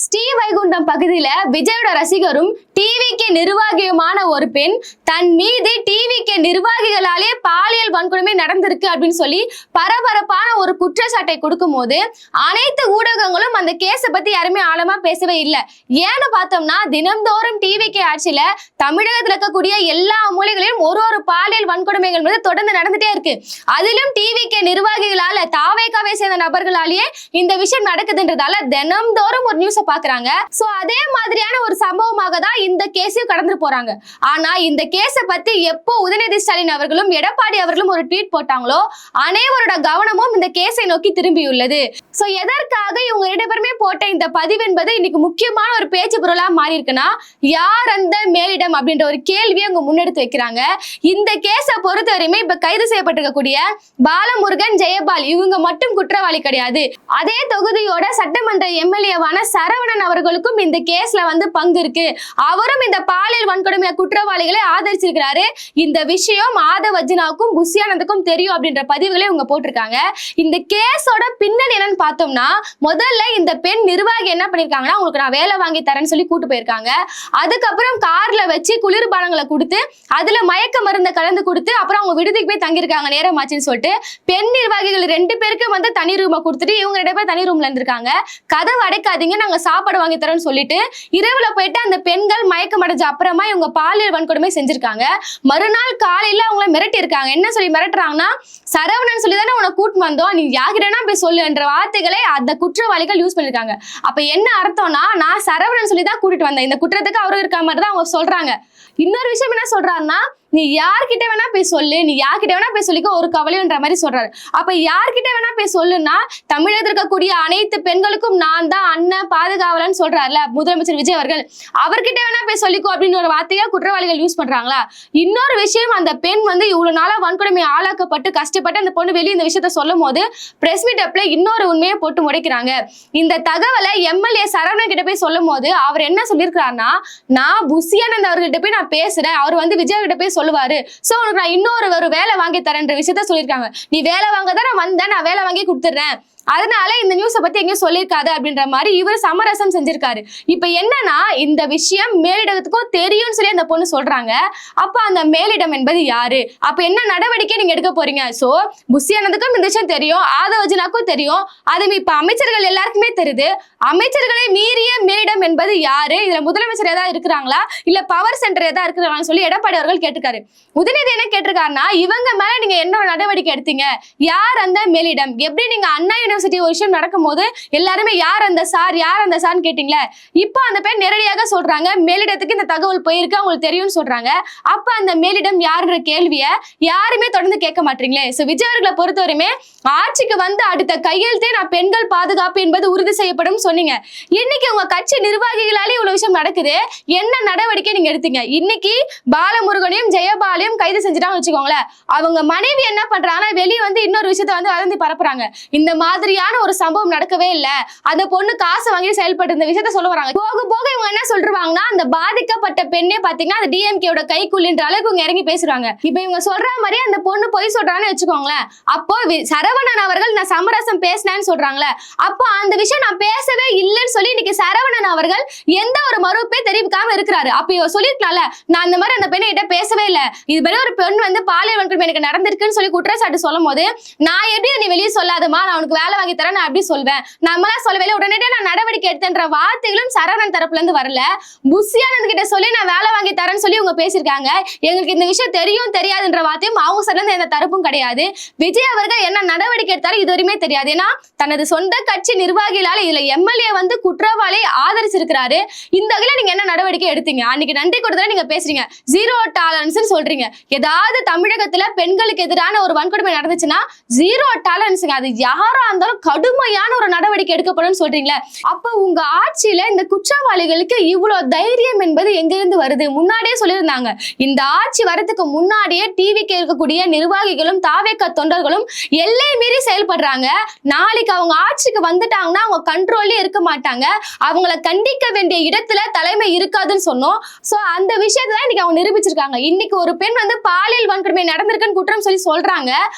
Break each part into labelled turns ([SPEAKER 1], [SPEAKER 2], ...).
[SPEAKER 1] ஸ்ரீவைகுண்டம் பகுதியில விஜயோட ரசிகரும் டிவிகே நிர்வாகியுமான ஒரு பெண் தன் மீது டிவிகே நிர்வாகிகளாலே பாலியல் வன்கொடுமை நடந்திருக்கு அப்படின்னு சொல்லி பரபரப்பான ஒரு குற்றச்சாட்டை கொடுக்கும் போது அனைத்து ஊடகங்களும் அந்த கேஸை பத்தி யாருமே ஆழமா பேசவே இல்லை. ஏன்னு பார்த்தோம்னா தினம்தோறும் டிவிகே ஆட்சியில தமிழகத்துல இருக்கக்கூடிய எல்லா மூலைகளிலும் ஒரு பாலியல் வன்கொடுமைகள் வந்து தொடர்ந்து நடந்துட்டே இருக்கு. அதிலும் டிவிகே நிர்வாகிகளால தாவேகாவை சேர்ந்த நபர்களாலேயே இந்த விஷயம் நடக்குதுன்றதால தினம்தோறும் ஒரு நியூஸை பாக்குறாங்க. சோ அதே மாதிரியான ஒரு சம்பவமாக தான் இந்த கேஸையும் கடந்து போறாங்க. ஆனா இந்த கேஸை பத்தி எப்போ உதயநிதி ஸ்டாலின் அவர்களும் எடப்பாடி அவர்களும் ஒரு ட்வீட் போட்டாங்களோ அனைவரோட கவனமும் இந்த கேஸை நோக்கி திரும்பியுள்ளது. சோ எதற்காக இவங்க 2 பேருமே போட்ட இந்த பதிவு என்பது இன்னைக்கு முக்கியமான ஒரு பேச்சு பொருளா மாறி இருக்குன்னா, யார் அந்த மேலிடம் அப்படின்ற ஒரு கேள்வியை அவங்க முன்னெடுத்து வைக்கிறாங்க. இந்த கேஸை பொறுத்தவரையுமே இப்ப கைது செய்யப்பட்டிருக்கக்கூடிய பாலமுருகன், ஜெயபால் இவங்க மட்டும் குற்றவாளி கிடையாது. அதே தொகுதியோட சட்டமன்ற எம்எல்ஏவான சரவணன் அவர்களுக்கும் இந்த கேஸ்ல வந்து பங்கு இருக்கு. அவரும் இந்த பாலியல் வன்கொடுமை குற்றவாளிகளை ஆதரிச்சிருக்கிறாரு. இந்த விஷயம் ஆதவ் அர்ஜுனாவுக்கும் புஷியானந்துக்கும் தெரியும் அப்படின்ற பதிவுகளை இவங்க போட்டிருக்காங்க. இந்த கேஸோட பின்னணி என்னன்னு பார்த்தோம்னா, முதல்ல இந்த பெண் நிர்வாகி என்ன பண்ணிருக்காங்கன்னா, உங்களுக்கு நான் வேலை வாங்கி தரேன்னு சொல்லி கூட்டு போயிருக்காங்க. அதுக்கப்புறம் கார்ல வச்சு குளிர்பானங்களை கொடுத்து அதுல மயக்க மருந்தை கலந்து கொடுத்து அப்புறம் அவங்க விடுதிக்கு போய் தங்கியிருக்காங்க நேரமாச்சுன்னு சொல்லிட்டு. பெண் நிர்வாகிகள் 2 பேருக்கு வந்து தனி ரூமை கொடுத்துட்டு இவங்க 2 பேர் தனி ரூம்ல இருந்திருக்காங்க. கதவு அடைக்காதீங்க, நாங்க சாப்பாடு வாங்கி தரோம்னு சொல்லிட்டு இரவுல போயிட்டு அந்த பெண்கள் மயக்கம் அடைஞ்ச அப்புறமா இவங்க பாலியல் வன்கொடுமை செஞ்சிருக்காங்க. மறுநாள் காலையில அவங்கள மிரட்டி இருக்காங்க. என்ன சொல்லி மிரட்டுறாங்கன்னா, சரவணன் சொல்லி தானே உன கூட்டு வந்தோம், நீ யார்கிட்டனா போய் சொல்லு என்ற வார்த்தைகளை அந்த குற்றவாளிகள் யூஸ் பண்ணிருக்காங்க. அப்ப என்ன அர்த்தம்னா, நான் சரவணன் சொல்லி தான் கூட்டிட்டு வந்தேன், இந்த குற்றத்துக்கு அவரும் இருக்க மாதிரி தான் அவங்க சொல்றாங்க. இன்னொரு விஷயம் என்ன சொல்றாருன்னா, நீ யார்கிட்ட வேணா போய் சொல்லு, நீ யார்கிட்ட வேணா போய் சொல்லிக்க, ஒரு கவலைன்ற மாதிரி சொல்றாரு. அப்ப யார்கிட்ட வேணா போய் சொல்லுன்னா, தமிழகத்தில் இருக்கக்கூடிய அனைத்து பெண்களுக்கும் நான் தான் அண்ணன் பாதுகாவலன்னு சொல்றாருல முதலமைச்சர் விஜய் அவர்கள், அவர்கிட்ட வேணா போய் சொல்லிக்கோ அப்படின்னு ஒரு வார்த்தையா குற்றவாளிகள் யூஸ் பண்றாங்களா? இன்னொரு விஷயம், அந்த பெண் வந்து இவ்வளவு நாளா வன்கொடுமை ஆளாக்கப்பட்டு கஷ்டப்பட்டு அந்த பொண்ணு வெளியே இந்த விஷயத்த சொல்லும் போது பிரஸ் மீட் அப்ல இன்னொரு உண்மையை போட்டு முடைக்கிறாங்க. இந்த தகவலை எம்எல்ஏ சரவணன் கிட்ட போய் சொல்லும் போது அவர் என்ன சொல்லியிருக்கிறாருன்னா, நான் புஷியானந்த் அவர்கிட்ட போய் நான் பேசுறேன், அவர் வந்து விஜய் கிட்ட போய் சொல்லுவாரு, சோ உனக்கு நான் இன்னொரு வேலை வாங்கி தரேன்ற விஷயத்த சொல்லியிருக்காங்க. நீ வேலை வாங்க தான் நான் வந்தேன், நான் வேலை வாங்கி கொடுத்துறேன், அதனால இந்த நியூஸை பத்தி எங்கேயும் சொல்லியிருக்காது அப்படின்ற மாதிரி இவர் சமரசம் செஞ்சிருக்காரு. இப்ப என்னன்னா, இந்த விஷயம் மேலிடத்துக்கும் தெரியும்னு சொல்லி அந்த பொண்ணு சொல்றாங்க. அப்ப அந்த மேலிடம் என்பது யாரு? அப்ப என்ன நடவடிக்கை நீங்க எடுக்க போறீங்க? சோ புஷியானந்துக்கும் இந்த விஷயம் தெரியும், ஆதவ் அர்ஜுனாக்கும் தெரியும், அது இப்ப அமைச்சர்கள் எல்லாருக்குமே தெரியுது. அமைச்சர்களை மீறிய மேலிடம் என்பது யாரு? இதுல முதலமைச்சர் ஏதாவது இருக்கிறாங்களா, இல்ல பவர் சென்டர் ஏதாவது இருக்கிறாங்கன்னு சொல்லி எடப்பாடி அவர்கள் கேட்டிருக்காரு. உதயநிதி என்ன கேட்டிருக்காருன்னா, இவங்க மேல நீங்க என்ன நடவடிக்கை எடுத்தீங்க, யார் அந்த மேலிடம்? எப்படி நீங்க அண்ணா யூனிவர்சிட்டி ஒரு விஷயம் நடக்கும் போது எல்லாருமே யார் அந்த சார்னு கேட்டீங்களே, இப்போ அந்த பேர் நேரடியாக சொல்றாங்க மேலிடத்துக்கு இந்த தகவல் போயிருக்கு, அவங்களுக்கு தெரியும்னு சொல்றாங்க. அப்ப அந்த மேலிடம் யாருன்ற கேள்வியை யாருமே தொடர்ந்து கேட்க மாட்டீங்களே. சோ விஜய் அவர்களை பொறுத்தவரையுமே ஆட்சிக்கு வந்து அடுத்த கையெழுத்தே நான் பெண்கள் பாதுகாப்பு என்பது உறுதி செய்யப்படும் சொன்னீங்க. இன்னைக்கு உங்க கட்சி நிர்வாகிகளாலே இவ்வளவு விஷயம் நடக்குது, என்ன நடவடிக்கை நீங்க எடுத்தீங்க? இன்னைக்கு பாலமுருகனையும் ஜெயபாலையும் கைது செஞ்சுட்டாங்கன்னு வச்சுக்கோங்களேன், அவங்க மனைவி என்ன பண்றாங்கன்னா வெளியே வந்து இன்னொரு விஷயத்த வந்து வதந்தி பரப்புறாங்க. இந்த மாதிரியான ஒரு சம்பவம் நடக்கவே இல்ல, அந்த பொண்ணு காசு வாங்கி செயல்பட்டு இந்த விஷயத்த சொல்ல வராங்க. போக போக இவங்க என்ன சொல்றாங்கன்னா, அந்த பாதிக்கப்பட்ட பெண்ணே பாத்தீங்கன்னா அந்த டிஎம்கேயோட கைக்குள்ளின்ற அளவுக்கு இவங்க இறங்கி பேசுறாங்க. இப்ப இவங்க சொல்ற மாதிரி அந்த பொண்ணு பொய் சொல்றான்னு வச்சுக்கோங்களேன், அப்போ சரவணன் அவர்கள் நான் சமரசம் பேசினேன்னு சொல்றாங்களே, அப்போ அந்த விஷயம் நான் பேசவே இல்லைன்னு சொல்லி இன்னைக்கு சரவணன் அவர்கள் எந்த ஒரு மறுப்பே தெரிவிக்காம இருக்கிறாரு. அப்ப இவ சொல்லிருக்கலாம்ல, நான் அந்த மாதிரி அந்த பெண்ணை கிட்ட பேசவே இல்லை, இது மாதிரி ஒரு பெண் வந்து பாலியல் வன்கொடுமை எனக்கு நடந்திருக்குன்னு சொல்லி குற்றச்சாட்டு சொல்லும் போது நான் எப்படி நீ வெளியே சொல்லாதமா, நான் உனக்கு வேலை வாங்கி தரேன் நான் எப்படி சொல்வேன், நம்மளா சொல்லவே உடனே நான் நடவடிக்கை எடுத்தேன்ற வார்த்தைகளும் சரவணன் தரப்புல இருந்து வரல. புஷியானந்த் கிட்ட சொல்லி நான் வேலை வாங்கி தரேன்னு சொல்லி இவங்க பேசியிருக்காங்க. எங்களுக்கு இந்த விஷயம் தெரியும் தெரியாதுன்ற வார்த்தையும் அவங்க சைடுல எந்த தரப்பும் கிடையாது. விஜய் அவர்கள் என்ன நடவடிக்கை எடுத்தாலும் இதுவரையுமே தெரியாது. ஏன்னா தனது சொந்த கட்சி நிர்வாகிகளால இதுல எம்எல்ஏ வந்து குற்றவாளி ஆதரிச்சிருக்கிறாரு. இந்த வகையில நீங்க என்ன நடவடிக்கை எடுத்தீங்க? அன்னைக்கு நன்றி கொடுத்தா நீங்க பேசுறீங்க, 0 டாலரன்ஸ் சொல்றீங்க. ஏதாவது தமிழகத்துல பெண்களுக்கு எதிரான ஒரு வன்கொடுமை நடந்துச்சுன்னா 0 டாலரன்ஸ், அது யாரா இருந்தாலும் கடுமையான ஒரு நடவடிக்கை எடுக்கப்படும் சொல்றீங்களே, அப்ப உங்க ஆட்சியில இந்த குற்றவாளிகளுக்கு இவ்வளவு தைரியம் என்பது எங்கிருந்து வருது? முன்னாடியே சொல்லியிருந்தாங்க, இந்த ஆட்சி வரதுக்கு முன்னாடியே டிவிக்கு இருக்கக்கூடிய நிர்வாகிகளும் தாவேக தொண்டர்களும் எல்லை மீறி செயல்படுறாங்க. நாளைக்கு அவங்க ஆட்சிக்கு வந்துட்டாங்கன்னா அவங்க கண்ட்ரோல்லே இருக்க மாட்டாங்க, அவங்கள கண்டிக்க வேண்டிய இடத்துல தலைமை இருக்காதுன்னு சொன்னோம். சோ அந்த விஷயத்தை இன்னைக்கு அவங்க நிரூபிச்சிருக்காங்க. இன்னைக்கு ஒரு பெண் வந்து பாலியல் வன்கொடுமை நடந்திருக்குன்னு குற்றம் சொல்லி சொல்றாங்க.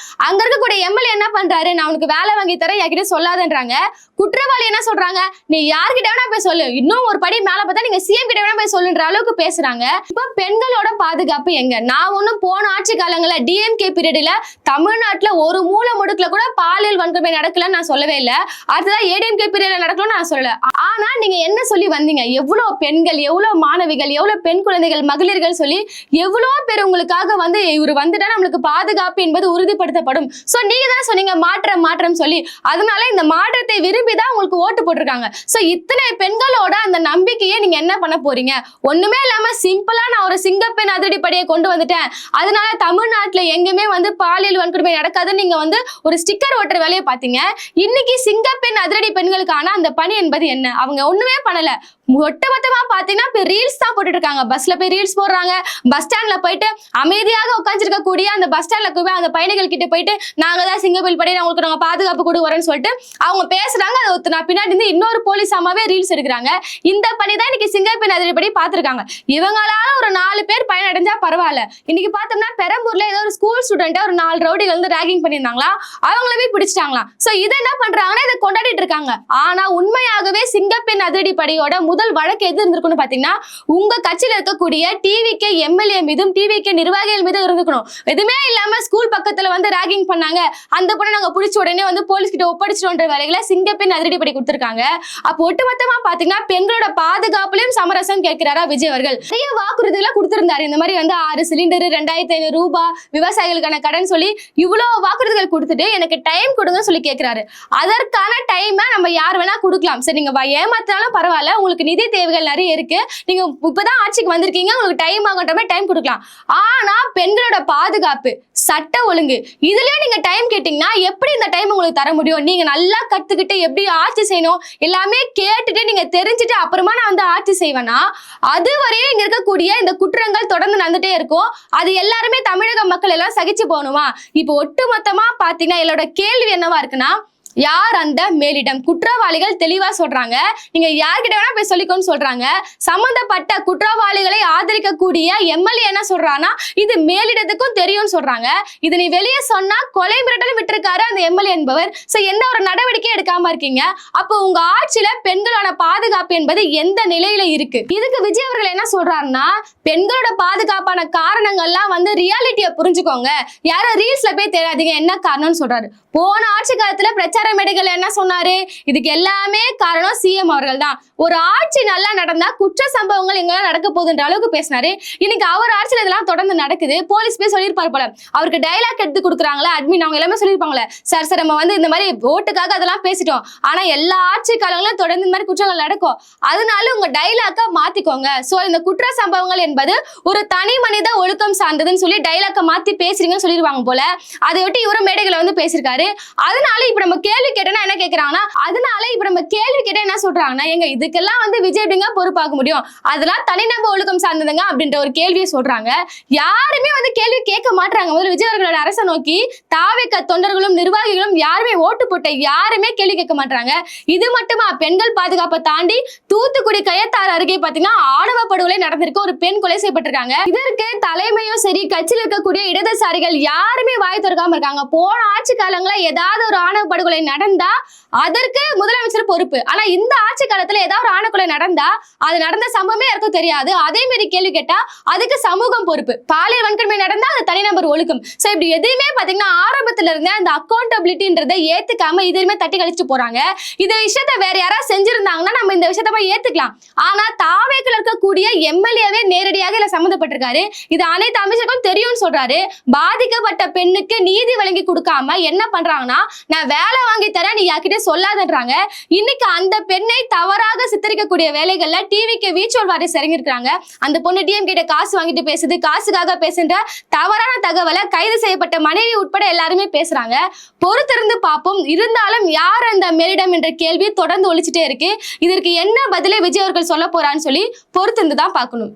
[SPEAKER 1] அங்க இருக்கக்கூடிய எம்எல்ஏ என்ன பண்றாரு, நான் உனக்கு வேலை வாங்கி தரேன், என்கிட்ட சொல்லாதன்றாங்க. குற்றவாளி என்ன சொல்றாங்க, நீ யார்கிட்ட வேணா போய் சொல்லு, இன்னும் ஒரு படி மேல பார்த்தா நீங்க சிஎம் கிட்ட வேணா போய் சொல்லுன்ற அளவுக்கு பேசுறாங்க. இப்ப பெண்களோட பாதுகாப்பு எங்க? நான் ஒன்னும் போன ஆட்சி காலங்கள்ல டிஎம்கே பீரியட்ல தமிழ்நாட்டுல ஒரு மூல முடுக்குல கூட பாலியல் வன்கொடுமை நடக்கலன்னு நான் சொல்லவே இல்லை. அடுத்ததான் ஏடிஎம்கே பீரியட்ல நடக்கலன்னு நான் சொல்லல. ஆனா நீங்க என்ன சொல்லி வந்தீங்க, எவ்வளவு பெண்கள், எவ்வளவு மாணவிகள், எவ்வளவு பெண் குழந்தைகள், மகளிர்கள் சொல்லி எவ்வளவு பேர் உங்களுக்காக வந்து இவர் வந்துட்டா நம்மளுக்கு பாதுகாப்பு என்பது உறுதிப்படுத்தப்படும். சோ நீங்க தான் சொன்னீங்க மாற்றம் சொல்லி. அதனால இந்த மாற்றத்தை விரும்பிதான் உங்களுக்கு ஓட்டு போட்டிருக்காங்க. சோ இத்தனை பெண்களோட அந்த நம்பிக்கையை நீங்க என்ன பண்ண போறீங்க? ஒண்ணுமே இல்லாம சிம்பிளா நான் ஒரு சிங்கப்பெண் அதிரடிப்படையை கொண்டு வந்துட்டேன், அதனால தமிழ்நாட்டுல எங்குமே வந்து பாலியல் வன்கொடுமை நடக்காதுன்னு நீங்க வந்து ஒரு ஸ்டிக்கர் ஓட்டுற வேலையை பாத்தீங்க. இன்னைக்கு சிங்கப்பெண் அதிரடி பெண்களுக்கான அந்த பணி என்பது என்ன? அவங்க ஒண்ணுமே பண்ணல. ஒட்டுமொத்தமா பாத்தீங்கன்னா இப்ப ரீல்ஸ் தான் போட்டுட்டு இருக்காங்க. பஸ்ல போய் ரீல்ஸ் போடுறாங்க, பஸ் ஸ்டாண்ட்ல போயிட்டு அமைதியாக உட்காந்துருக்க கூடிய அந்த பஸ் ஸ்டாண்ட்ல போய் அந்த பயணிகள் கிட்ட போயிட்டு நாங்க தான் சிங்கப்பெண் படை, உங்களுக்கு நாங்க பாதுகாப்பு கொடுக்குறோம்னு சொல்லிட்டு அவங்க பேசுறாங்க. அதை பின்னாடி இருந்து இன்னொரு போலீஸ் அம்மாவே ரீல்ஸ் எடுக்கிறாங்க. இந்த பணி தான் இன்னைக்கு சிங்கப்பெண் அதிரடிப்படை பாத்துருக்காங்க. இவங்களால ஒரு 4 பேர் பயனடைஞ்சா பரவாயில்ல. இன்னைக்கு பார்த்தோம்னா பெரம்பூர்ல ஏதோ ஒரு ஸ்கூல் ஸ்டூடெண்ட் ஒரு 4 ரவுடிகள் வந்து ராகிங் பண்ணியிருந்தாங்களா, அவங்களவே பிடிச்சிட்டாங்களா. சோ இதை என்ன பண்றாங்கன்னா இதை கொண்டாடிட்டு இருக்காங்க. ஆனா உண்மையாகவே சிங்கப்பெண் அதிரடிப்படையோட முதல் வழக்கு எது இருந்திருக்குன்னு பாத்தீங்கன்னா உங்க கட்சியில இருக்கக்கூடிய டிவிகே எம்எல்ஏ மீதும் டிவிகே நிர்வாகிகள் மீதும் இருந்துக்கணும். எதுவுமே இல்லாம ஸ்கூல் பக்கத்துல வந்து ராகிங் பண்ணாங்க, அந்த பொண்ணை நாங்க பிடிச்ச உடனே வந்து போலீஸ் கிட்ட ஒப்படைச்சிட்டோன்ற வேலைகளை சிங்கப்பெண் அதிரடிப்படை கொடுத்திருக்காங்க. அப்போ ஒட்டுமொத்தமா பாத்தீங்கன்னா பெண்களோட பாதுகாப்புலயும் சமரசம் கேட்கிறாரா விஜய் அவர்கள். நிறைய வாக்குறுதிகளை கொடுத்திருந்தாரு. இந்த மாதிரி வந்து 6 சிலிண்டர் 2500 ரூபாய் விவசாயிகளுக்கான கடன் சொல்லி இவ்வளவு வாக்குறுதிகள் கொடுத்துட்டு எனக்கு டைம் கொடுங்க சொல்லி கேட்கிறாரு. அதற்கான டைமை நம்ம யார் வேணா கொடுக்கலாம். சரி நீங்க ஏமாத்தினாலும் பரவாயில்ல, உங்களுக்கு நிதி தேவைகள் நிறைய இருக்கு, நீங்க இப்பதான் ஆட்சிக்கு வந்திருக்கீங்க, உங்களுக்கு டைம் ஆகன்ற மாதிரி டைம் கொடுக்கலாம். ஆனா பெண்களோட பாதுகாப்பு, சட்ட ஒழுங்கு, இதுலயும் நீங்க டைம் கேட்டீங்கன்னா எப்படி இந்த டைம் உங்களுக்கு தர முடியும்? நீங்க நல்லா கத்துக்கிட்டு எப்படி ஆட்சி செய்யணும் எல்லாமே கேட்டுட்டு நீங்க தெரிஞ்சுட்டு அப்புறமா நான் வந்து ஆட்சி செய்வேன்னா அது வரையும் இங்க இருக்கக்கூடிய இந்த குற்றங்கள் தொடர்ந்து நடந்துட்டே இருக்கும். அது எல்லாருமே தமிழக மக்கள் எல்லாம் சகிச்சு போகணுமா? இப்போ ஒட்டுமொத்தமா பாத்தீங்கன்னா என்னோட கேள்வி என்னவா இருக்குன்னா, யார் அந்த மேலிடம்? குற்றவாளிகள் தெளிவா சொல்றாங்க, நீங்க யார்கிட்ட வேணா போய் சொல்லிக்கோன்னு சொல்றாங்க. சம்பந்தப்பட்ட குற்றவாளிகளை ஆதரிக்கக்கூடிய எம்எல்ஏ என்ன சொல்றான்னா இது மேலிடத்துக்கும் தெரியும்னு சொல்றாங்க. இது நீ வெளியே சொன்னா கொலை மிரட்டலும் விட்டுருக்காரு அந்த எம்எல்ஏ என்பவர். சோ எந்த ஒரு நடவடிக்கை எடுக்காம இருக்கீங்க. அப்போ உங்க ஆட்சியில பெண்களோட பாதுகாப்பு என்பது எந்த நிலையில இருக்கு? இதுக்கு விஜய் அவர்கள் என்ன சொல்றாருன்னா, பெண்களோட பாதுகாப்பான காரணங்கள்லாம் வந்து ரியாலிட்டியை புரிஞ்சுக்கோங்க, யாரும் ரீல்ஸ்ல போய் தேடாதீங்க, என்ன காரணம்னு சொல்றாரு. போன ஆட்சி காலத்துல பிரச்சார மேடைகள் என்ன சொன்னாரு, இதுக்கு எல்லாமே காரணம் சிஎம் அவர்கள் தான். ஒரு ஆட்சி நல்லா நடந்தா குற்ற சம்பவங்கள் எங்கெல்லாம் நடக்க போகுதுன்ற அளவுக்கு பேசினாரு. இன்னைக்கு அவர் ஆட்சியில் இதெல்லாம் தொடர்ந்து நடக்குது. போலீஸ் போய் சொல்லியிருப்பாரு போல, அவருக்கு டைலாக் எடுத்து கொடுக்குறாங்களா அட்மின், அவங்க எல்லாமே சொல்லியிருப்பாங்களே, சார் நம்ம வந்து இந்த மாதிரி ஓட்டுக்காக அதெல்லாம் பேசிட்டோம், ஆனா எல்லா ஆட்சி காலங்களும் தொடர்ந்து இந்த மாதிரி குற்றங்கள் நடக்கும், அதனால உங்க டைலாக்கை மாத்திக்கோங்க. சோ இந்த குற்ற சம்பவங்கள் என்பது ஒரு தனி மனித ஒழுக்கம் சார்ந்ததுன்னு சொல்லி டைலாக்கை மாத்தி பேசுறீங்கன்னு சொல்லிடுவாங்க போல. அதை விட்டு இவரும் மேடைகளை வந்து பேசியிருக்காரு. அதனால இப்ப நம்ம கேள்வி கேட்டா என்ன கேக்குறாங்கன்னா, அதனால இப்ப நம்ம கேள்வி கேட்டா என்ன சொல்றாங்கன்னா, எங்க இதுக்கெல்லாம் வந்து விஜய் எப்படிங்க பொறுப்பாக முடியும், அதெல்லாம் தனிநபர் ஒழுக்கம் சார்ந்ததுங்க அப்படின்ற ஒரு கேள்வியை சொல்றாங்க. யாருமே வந்து கேள்வி கேட்க மாட்டாங்க. முதல்ல விஜய் அவர்களோட அரசை நோக்கி தாவேக தொண்டர்களும் நிர்வாகிகளும் யாருமே ஓட்டு போட்ட யாருமே கேள்வி கேட்க மாட்டாங்க. இது மட்டுமா, பெண்கள் பாதுகாப்பை தாண்டி தூத்துக்குடி கயத்தாறு அருகே பாத்தீங்கன்னா ஆணவ படுகொலை நடந்திருக்கு, ஒரு பெண் கொலை செய்யப்பட்டிருக்காங்க. இதற்கு தலைமையும் சரி கட்சியில் இருக்கக்கூடிய இடதுசாரிகள் யாருமே வாய் திறக்காம இருக்காங்க. போன ஆட்சி காலங்கள ஏதாவது ஒரு ஆணவ படுகொலை நடந்தா அதற்கு முதலமைச்சர் பொறுப்பு. ஆனா இந்த ஆட்சி காலத்துல ஏதாவது ஒரு ஆணவ கொலை நடந்தா அது நடந்த சம்பவமே யாருக்கும் தெரியாது. அதே மாதிரி கேள்வி கேட்டா அதுக்கு சமூகம் பொறுப்பு. பாலியல் வன்கொடுமை நடந்தா அது தனிநபர் ஒழுக்கம். சோ இப்படி எதுவுமே பாத்தீங்கன்னா ஆரம்பத்துல இருந்தே அந்த அக்கௌண்டபிலிட்டின்றதை ஏத்துக்காம இதுவுமே தட்டி கழிச்சு போறாங்க. இந்த விஷயத்த வேற யாராவது செஞ்சிருந்தாங்கன்னா நம்ம இந்த விஷயத்த போய் ஏத்துக்கலாம். ஆனா தாவேக்குள்ள இருக்கக்கூடிய எம்எல்ஏவே நேரடியாக இதுல சம்மந்தப்பட்டிருக்காரு. இது அனைத்து அமைச்சர்களும் தெரியும்னு சொல்றாரு. பாதிக்கப்பட்ட பெண்ணுக்கு நீதி வழங்கி கொடுக்காம என்ன பண்றாங்கன்னா, நான் வேலை வாங்கி தரேன் நீ யார்கிட்ட சொல்லாதன்றாங்க. இன்னைக்கு அந்த பெண்ணை தவறாக சித்தரிக்கக்கூடிய வேலைகள்ல டிவிக்கு வீச்சோல் வாரிசு இறங்கிருக்காங்க. அந்த பொண்ணு டிஎம் கிட்ட காசு வாங்கிட்டு பேசுது, காசுக்காக பேசுன்ற தவறான தகவலை கைது செய்யப்பட்ட மனைவி உட்பட எல்லாருமே பேசுறாங்க. பொறுத்திருந்து பார்ப்போம். இருந்தாலும் யார் அந்த மேலிடம் என்ற கேள்வி தொடர்ந்து ஒழிச்சிட்டே இருக்கு. இதற்கு என்ன பதிலை விஜய் அவர்கள் சொல்ல போறான்னு சொல்லி பொறுத்திருந்து தான் பார்க்கணும்.